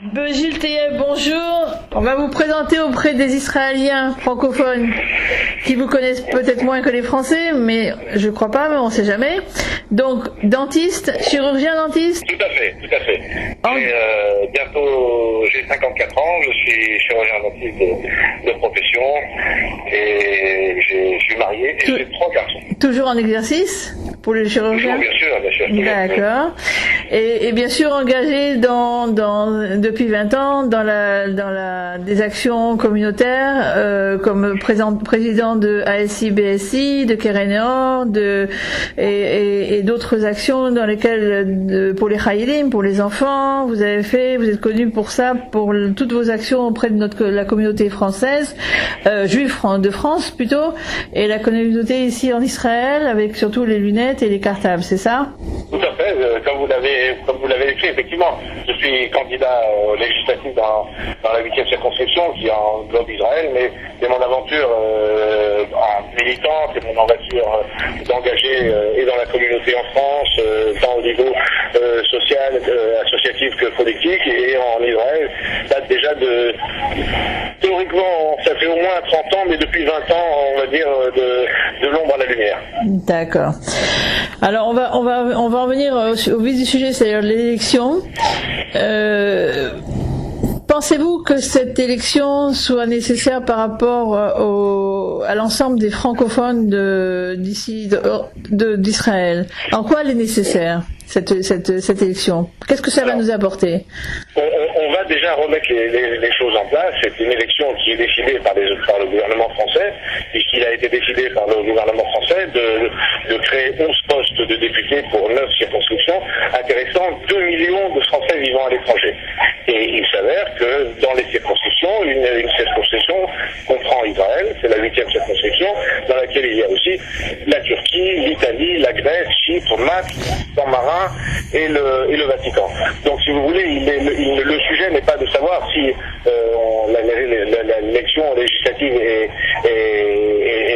Gilles Théieb, bonjour. On va vous présenter auprès des Israéliens francophones qui vous connaissent peut-être moins que les Français, mais je crois pas, mais on sait jamais. Donc, dentiste, chirurgien dentiste? Tout à fait. Bientôt, j'ai 54 ans, je suis chirurgien dentiste de profession et je suis marié et j'ai 3 garçons. Toujours en exercice pour les chirurgiens? Toujours, bien sûr. D'accord. Et bien sûr engagé depuis 20 ans dans des actions communautaires comme président de ASI BSI, de Kérénéor, et d'autres actions dans lesquelles pour les Haïlim, pour les enfants, vous êtes connu pour ça, pour toutes vos actions auprès de la communauté française, juive de France plutôt, et la communauté ici en Israël avec surtout les lunettes et les cartables, c'est ça? Tout à fait, comme vous l'avez écrit, effectivement, je suis candidat législatif dans la 8e circonscription qui englobe Israël, mais mon aventure en militante et mon aventure d'engager et dans la communauté en France, tant au niveau social, associatif que politique, et en Israël, date déjà théoriquement, ça fait au moins 30 ans, mais depuis 20 ans, on va dire, de l'ombre à la lumière. D'accord. Alors on va en venir au vif du sujet, c'est-à-dire l'élection. Pensez-vous que cette élection soit nécessaire par rapport à l'ensemble des francophones d'Israël? En quoi elle est nécessaire, cette élection? Qu'est-ce que ça va nous apporter? On va déjà remettre les choses en place. C'est une élection qui est décidée par le gouvernement français, puisqu'il a été décidé par le gouvernement français de créer 11 postes de députés pour 9 circonscriptions, intéressant 2 millions de Français vivant à l'étranger. Et il s'avère que dans les circonscriptions, une circonscription comprend Israël, c'est la 8e circonscription, dans laquelle il y a aussi la Turquie, l'Italie, la Grèce, Chypre, Malte, San Marin et le Vatican. Donc si vous voulez, le sujet n'est pas de savoir si l'élection législative est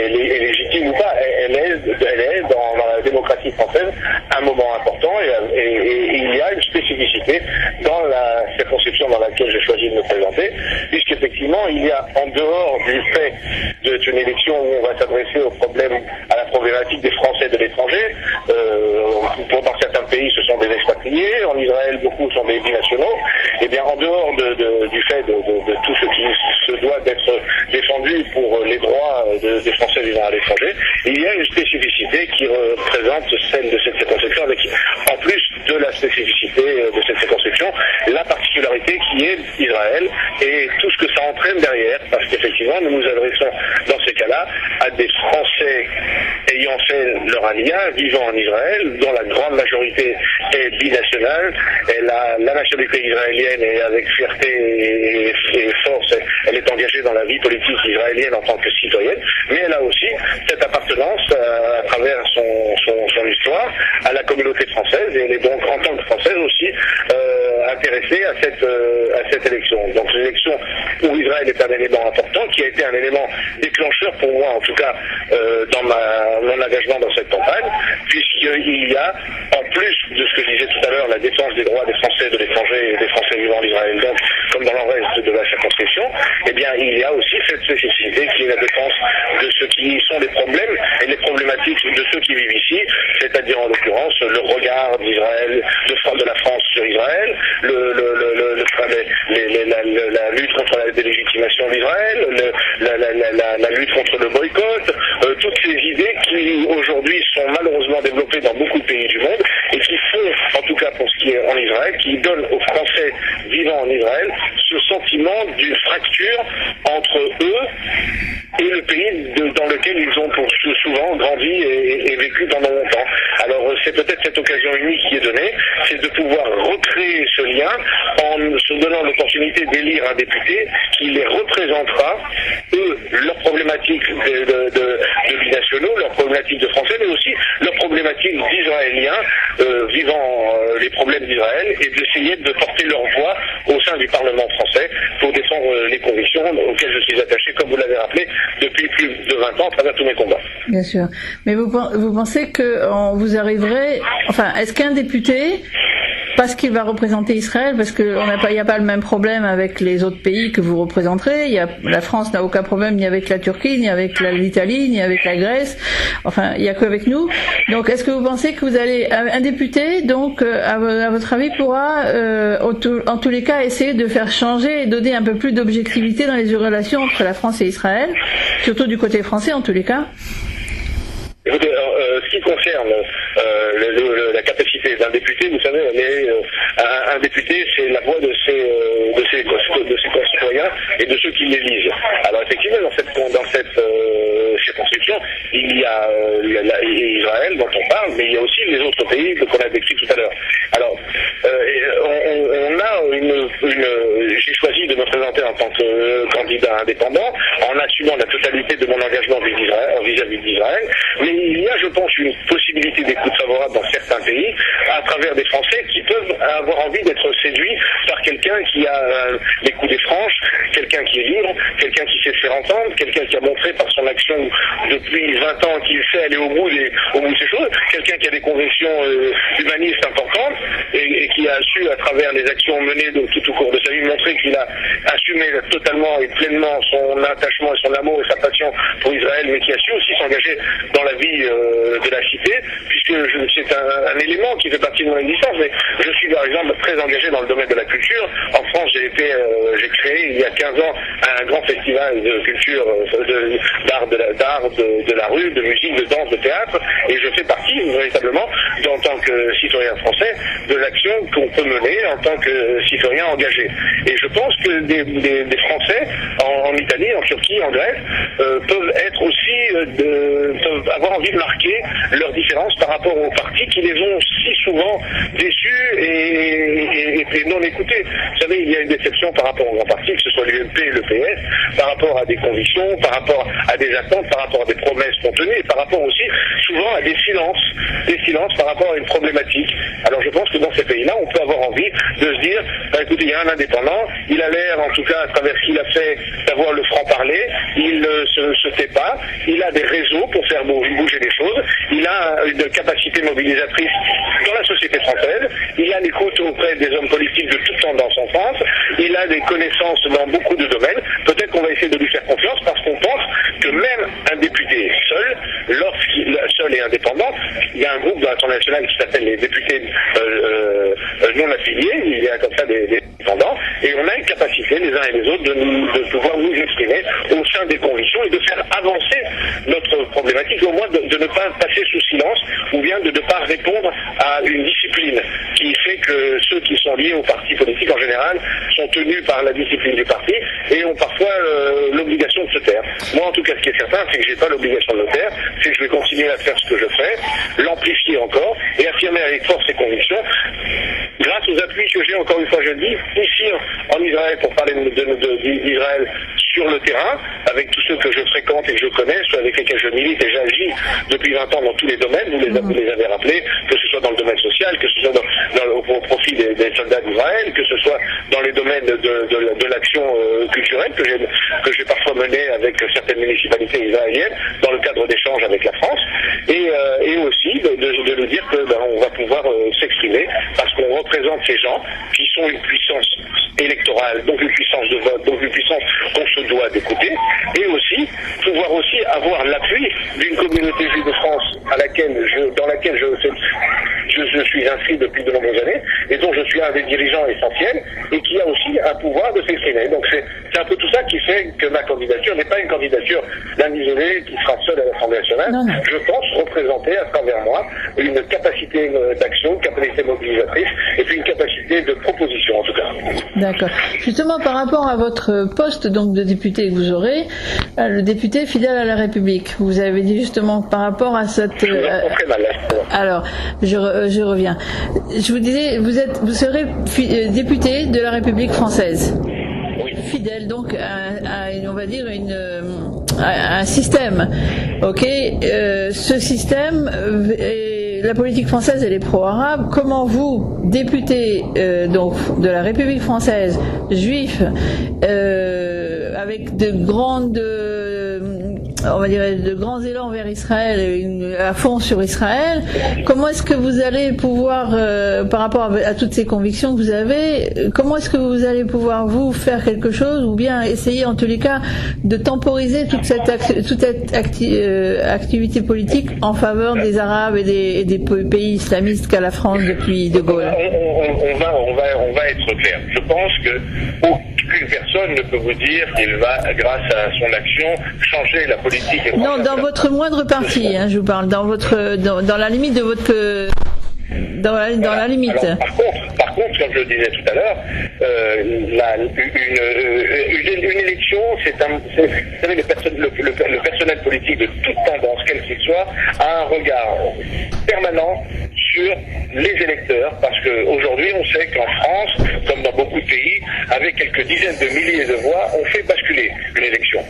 légitime ou pas. Elle est dans la démocratie française un moment important et il y a une spécificité dans la circonscription dans laquelle j'ai choisi de me présenter, puisqu'effectivement il y a, en dehors du fait d'être une élection où on va s'adresser à la problématique des Français de l'étranger, dans certains pays ce sont des expatriés, en Israël beaucoup sont des binationaux, et bien en dehors du fait de tout ce qui se doit d'être défendu pour les droits des Français vivant à l'étranger, il y a une spécificité qui représente celle de cette circonscription, avec en plus de la spécificité de cette circonscription, la particularité qui est Israël et tout ce que ça entraîne derrière, parce qu'effectivement nous nous adressons dans ces cas-là à des Français ayant fait leur aliyah, vivant en Israël, dont la grande majorité est binationale, et la nationalité israélienne est avec fierté et force, elle est engagée dans la vie politique israélienne en tant que citoyenne, mais elle a aussi cette appartenance à travers son histoire à la communauté française, et elle est donc en tant que française aussi intéressée à cette élection. Donc c'est une élection où Israël est un élément important, qui a été un élément déclencheur pour moi, en tout cas dans mon engagement dans cette campagne, puisqu'il y a, en plus de ce que je disais tout à l'heure, la défense des droits des Français de l'étranger et des Français vivant en Israël, donc comme dans le reste de la circonscription, eh bien il y a aussi cette spécificité qui est la défense de ce qui sont les problèmes et les problématiques de ceux qui vivent ici, c'est-à-dire en l'occurrence le regard d'Israël, de la France sur Israël, la lutte contre la délégitimation d'Israël, la lutte contre le boycott, toutes ces idées qui aujourd'hui sont malheureusement développées dans beaucoup de pays du monde et qui font, en tout cas pour ce qui est en Israël, qui donnent aux Français vivant en Israël ce sentiment d'une fracture entre eux et le pays dans lequel ils ont pour souvent grandi et vécu pendant longtemps. Alors c'est peut-être cette occasion unique qui est donnée, c'est de pouvoir recréer ce lien en se donnant l'opportunité d'élire un député qui les représentera, eux, leurs problématiques de binationaux, leurs problématiques de Français, mais aussi leurs problématiques d'Israéliens vivant les problèmes d'Israël, et d'essayer de porter leur voix au sein du Parlement français pour défendre les convictions auxquelles je suis attaché, comme vous l'avez rappelé, depuis plus de 20 ans à travers tous mes combats. Bien sûr. Mais vous pensez que vous arriverez... Enfin, est-ce qu'un député parce qu'il va représenter Israël, parce que il n'y a pas le même problème avec les autres pays que vous représenterez. La France n'a aucun problème ni avec la Turquie, ni avec l'Italie, ni avec la Grèce. Enfin, il n'y a qu'avec nous. Donc, est-ce que vous pensez que vous allez, un député, donc, à votre avis, pourra, en tous les cas, essayer de faire changer et donner un peu plus d'objectivité dans les relations entre la France et Israël, surtout du côté français, en tous les cas? Écoutez, ce qui concerne la capacité d'un député, vous savez, un député, c'est la voix de ses concitoyens et de ceux qui l'élisent. Alors effectivement, dans cette circonscription, il y a Israël dont on parle, mais il y a aussi les autres pays qu'on a décrits tout à l'heure. Alors, j'ai choisi de me présenter en tant que candidat indépendant, en assumant la totalité de mon engagement vis-à-vis d'Israël, mais il y a, je pense, une possibilité d'écoute favorable dans certains pays, à travers des Français qui peuvent avoir envie d'être séduits par quelqu'un qui a les coups des franches, quelqu'un qui est libre, quelqu'un qui sait se faire entendre, quelqu'un qui a montré par son action depuis 20 ans qu'il sait aller au bout de ces choses, quelqu'un qui a des convictions humanistes importantes et qui a su, à travers les actions menées tout au cours de sa vie, montrer qu'il a assumé totalement et pleinement son attachement et son amour et sa passion pour Israël, mais qui a su aussi s'engager dans la vie de la cité, puisque c'est un élément qui fait partie de mon existence. Mais je suis par exemple très engagé dans le domaine de la culture. En France, j'ai créé il y a 15 ans un grand festival de culture, d'art de la rue, de musique, de danse, de théâtre, et je fais partie véritablement, en tant que citoyen français, de l'action qu'on peut mener en tant que citoyen engagé. Et je pense que des Français en Italie, en Turquie, en Grèce, peuvent être aussi peuvent avoir envie de marquer leurs différences par rapport aux partis qui les ont si souvent déçus et non écoutés. Vous savez, il y a une déception par rapport aux grands partis, que ce soit l'UMP et le PS, par rapport à des convictions, par rapport à des attentes, par rapport à des promesses contenues, et par rapport aussi souvent à des silences par rapport à une problématique. Alors je pense que dans ces pays-là, on peut avoir envie de se dire, écoutez, il y a un indépendant, il a l'air, en tout cas à travers ce qu'il a fait, d'avoir le franc-parler, il ne se tait pas, il a des réseaux pour faire bouger les choses, il a une capacité mobilisatrice dans la société française, il a l'écoute auprès des hommes politiques de toute tendance en France, il a des connaissances dans beaucoup de domaines. Peut-être qu'on va essayer de lui faire confiance parce qu'on pense que même un député seul et indépendant, il y a un groupe dans l'Assemblée nationale qui s'appelle les députés non affiliés, il y a comme ça des indépendants, et on a une capacité les uns et les autres de pouvoir nous exprimer au sein des convictions et de faire avancer notre problématique, au moins de ne pas passer sous silence ou bien de ne pas répondre à une discipline qui fait que ceux qui sont liés au parti politique en général sont tenus par la discipline du parti et ont parfois l'obligation de se taire. Moi en tout cas ce qui est certain c'est que j'ai pas l'obligation de me taire, c'est que je vais continuer à faire ce que je fais, l'amplifier encore et affirmer avec force ses convictions grâce aux appuis que j'ai, encore une fois je le dis, ici en Israël pour parler d'Israël sur le terrain, avec tous ceux que je fréquente et que je connais, ceux avec lesquels je milite et j'agis depuis 20 ans dans tous les domaines, vous les avez rappelés, que ce soit dans le domaine social, que ce soit au profit des soldats d'Israël, que ce soit dans les domaines de l'action culturelle que j'ai parfois menée avec certaines municipalités israéliennes dans le cadre d'échanges avec la France, et aussi de nous dire que on va pouvoir s'exprimer parce qu'on représente ces gens qui sont une puissance électorale, donc une puissance de vote, donc une puissance qu'on se doit d'écouter, et aussi pouvoir aussi avoir l'appui d'une communauté juive de France dans laquelle je suis inscrit depuis de nombreuses années et dont je suis un des dirigeants essentiels et qui a aussi un pouvoir de s'exprimer. Donc c'est un peu tout ça qui fait que ma candidature n'est pas une candidature d'un isolé qui sera seul à l'Assemblée nationale. Non. Je pense représenter à travers moi une capacité d'action, une capacité mobilisatrice et puis une capacité de proposition en tout cas. D'accord. Justement par rapport à votre poste donc de député que vous aurez, le député fidèle à la République, vous avez dit justement par rapport à cette... très mal, alors, je reviens. Je vous disais, vous serez député de la République française. Oui. Fidèle donc on va dire à un système. Ok. Ce système, la politique française elle est pro-arabe. Comment vous, député donc de la République française, juif, avec de grandes on va dire, de grands élans vers Israël, à fond sur Israël. Comment est-ce que vous allez pouvoir, par rapport à toutes ces convictions que vous avez, comment est-ce que vous allez pouvoir vous faire quelque chose, ou bien essayer en tous les cas de temporiser toute cette activité politique en faveur des Arabes et des pays islamistes qu'a la France depuis De Gaulle? On va être clair. Je pense que aucune personne ne peut vous dire qu'il va, grâce à son action, changer la politique. Non, dans votre moindre parti, je vous parle, dans la limite de votre... Dans la limite. Alors, par contre, comme je le disais tout à l'heure, une élection, vous savez, le personnel politique de toute tendance, quel qu'il soit, a un regard permanent sur les électeurs, parce qu'aujourd'hui, on sait qu'en France, comme dans beaucoup de pays, avec quelques dizaines de milliers de voix, on fait basculer une élection.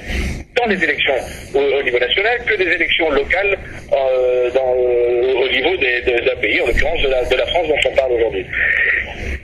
Tant les élections au niveau national que des élections locales au niveau d'un pays, en l'occurrence de la France dont on parle aujourd'hui.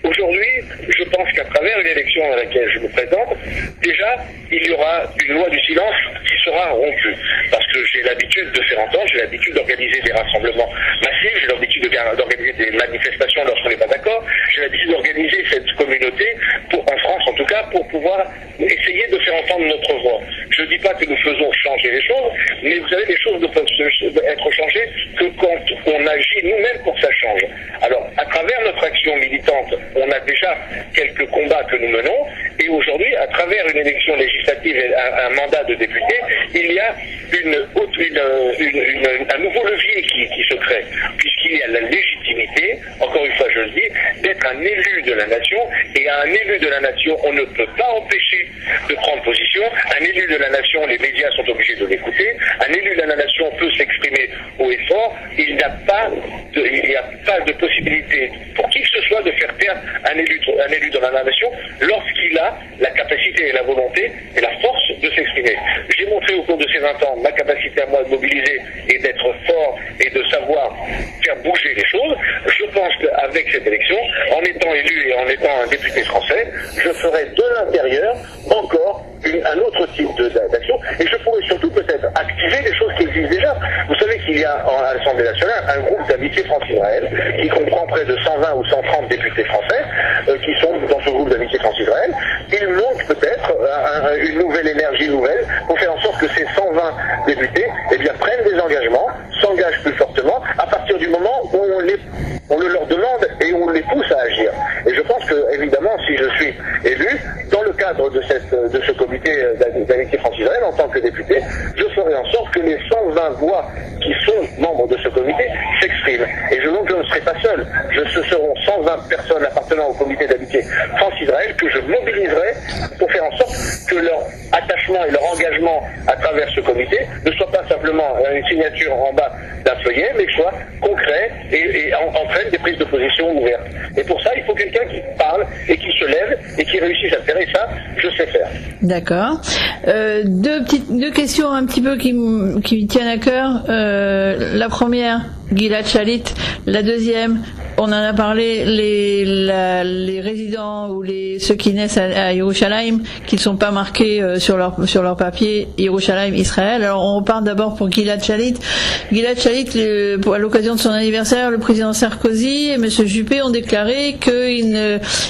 Aujourd'hui, je pense qu'à travers une élection à laquelle je me présente, déjà, il y aura une loi du silence qui sera rompue. Parce que j'ai l'habitude de faire entendre, j'ai l'habitude d'organiser des rassemblements massifs, j'ai l'habitude d'organiser des manifestations lorsqu'on n'est pas d'accord, j'ai l'habitude d'organiser cette communauté, en France en tout cas, pour pouvoir essayer de faire entendre notre voix. Je ne dis pas que nous faisons changer les choses, mais vous savez, les choses ne peuvent être changées que quand on agit nous-mêmes pour que ça change. Alors, à travers notre action militante, on a déjà quelques combats que nous menons, et aujourd'hui, à travers une élection législative et un mandat de député, il y a un nouveau levier qui se crée, puisqu'il y a la légitimité, encore une fois je le dis, d'être un élu de la nation, et à un élu de la nation, on ne peut pas empêcher de prendre position. Un élu de la nation, les médias sont obligés de l'écouter. Un élu de la nation peut s'exprimer haut et fort. Il n'y a pas de possibilité pour qui que ce soit de faire taire un élu de la nation lorsqu'il a la capacité et la volonté et la force de s'exprimer. J'ai montré au cours de ces 20 ans ma capacité à moi de mobiliser et d'être fort et de savoir faire bouger les choses. Je pense qu'avec cette élection, en étant élu et en étant un député français, je ferai de l'intérieur encore un autre type d'action, et je pourrais surtout peut-être activer des choses qui existent déjà. Vous savez qu'il y a à l'Assemblée nationale un groupe d'amitié France-Israël qui comprend près de 120 ou 130 députés français qui sont dans ce groupe d'amitié France-Israël. Il manque peut-être une nouvelle énergie nouvelle pour faire en sorte que ces 120 députés prennent des engagements, s'engagent plus fortement à partir du moment où on le leur demande et où on les pousse à agir. Et je pense que, évidemment, si je suis élu, dans le cadre de ce comité d'amitié France-Israël, en tant que député, je ferai en sorte que les 120 voix qui sont membres de ce comité s'expriment. Et donc je ne serai pas seul. Ce seront 120 personnes appartenant au comité d'amitié France-Israël que je mobiliserai pour faire en sorte que leur attachement et leur engagement à travers ce comité ne soit pas simplement une signature en bas d'un feuillet, mais soit concret et entraîne des prises de position ouvertes. Et pour ça, il faut quelqu'un qui parle et qui se lève et qui réussisse à faire. Et ça, je sais faire. D'accord. Deux questions un petit peu qui me tiennent à cœur. La première, Gilad Shalit. La deuxième, on en a parlé, les résidents ou ceux qui naissent à Yerushalayim, qui ne sont pas marqués sur leur papier Yerushalayim Israël. Alors on parle d'abord pour Gilad Shalit. Gilad Shalit, à l'occasion de son anniversaire, le président Sarkozy et M. Juppé ont déclaré que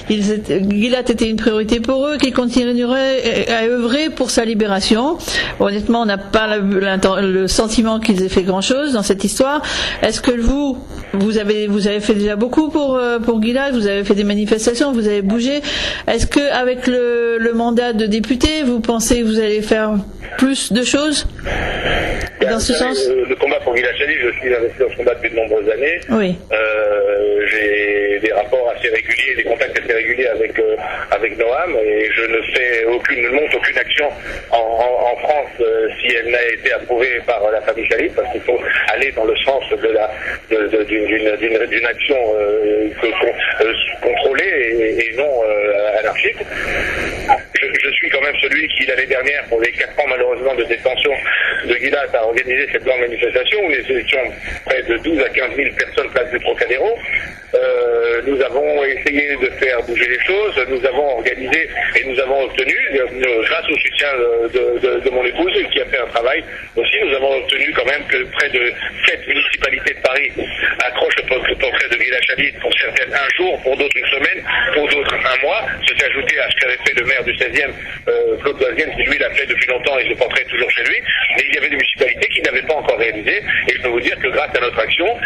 Gilad était une priorité pour eux, qu'ils continueraient à œuvrer pour sa libération. Honnêtement, on n'a pas le sentiment qu'ils aient fait grand-chose dans cette histoire. Est-ce que vous avez fait déjà beaucoup pour Gilad, vous avez fait des manifestations, vous avez bougé. Est-ce que avec le mandat de député, vous pensez que vous allez faire plus de choses dans ce sens? Le combat pour Gilad Shalit, je suis investi dans ce combat depuis de nombreuses années. Oui. J'ai des rapports assez réguliers, des contacts assez réguliers avec Noam, et je ne monte aucune action en France si elle n'a été approuvée par la famille Shalit, parce qu'il faut aller dans le sens d'une action contrôlée et non anarchique. Je suis quand même celui qui, l'année dernière, pour les 4 ans malheureusement de détention de Gilat, a organisé cette grande manifestation où nous étions près de 12 à 15 000 personnes place du Trocadéro. Nous avons essayé de faire bouger les choses, nous avons organisé et nous avons obtenu, grâce au soutien de mon épouse qui a fait un travail aussi, nous avons obtenu quand même que près de 7 municipalités de Paris accrochent le portrait de Gilad Shalit, pour certaines un jour, pour d'autres une semaine, pour d'autres un mois. C'est ajouté à ce qu'avait fait le maire du 16e, Claude Loisienne, qui lui l'a fait depuis longtemps et le portrait est toujours chez lui. Mais il y avait des municipalités qui n'avaient pas encore réalisé, et je peux vous dire que grâce à notre action,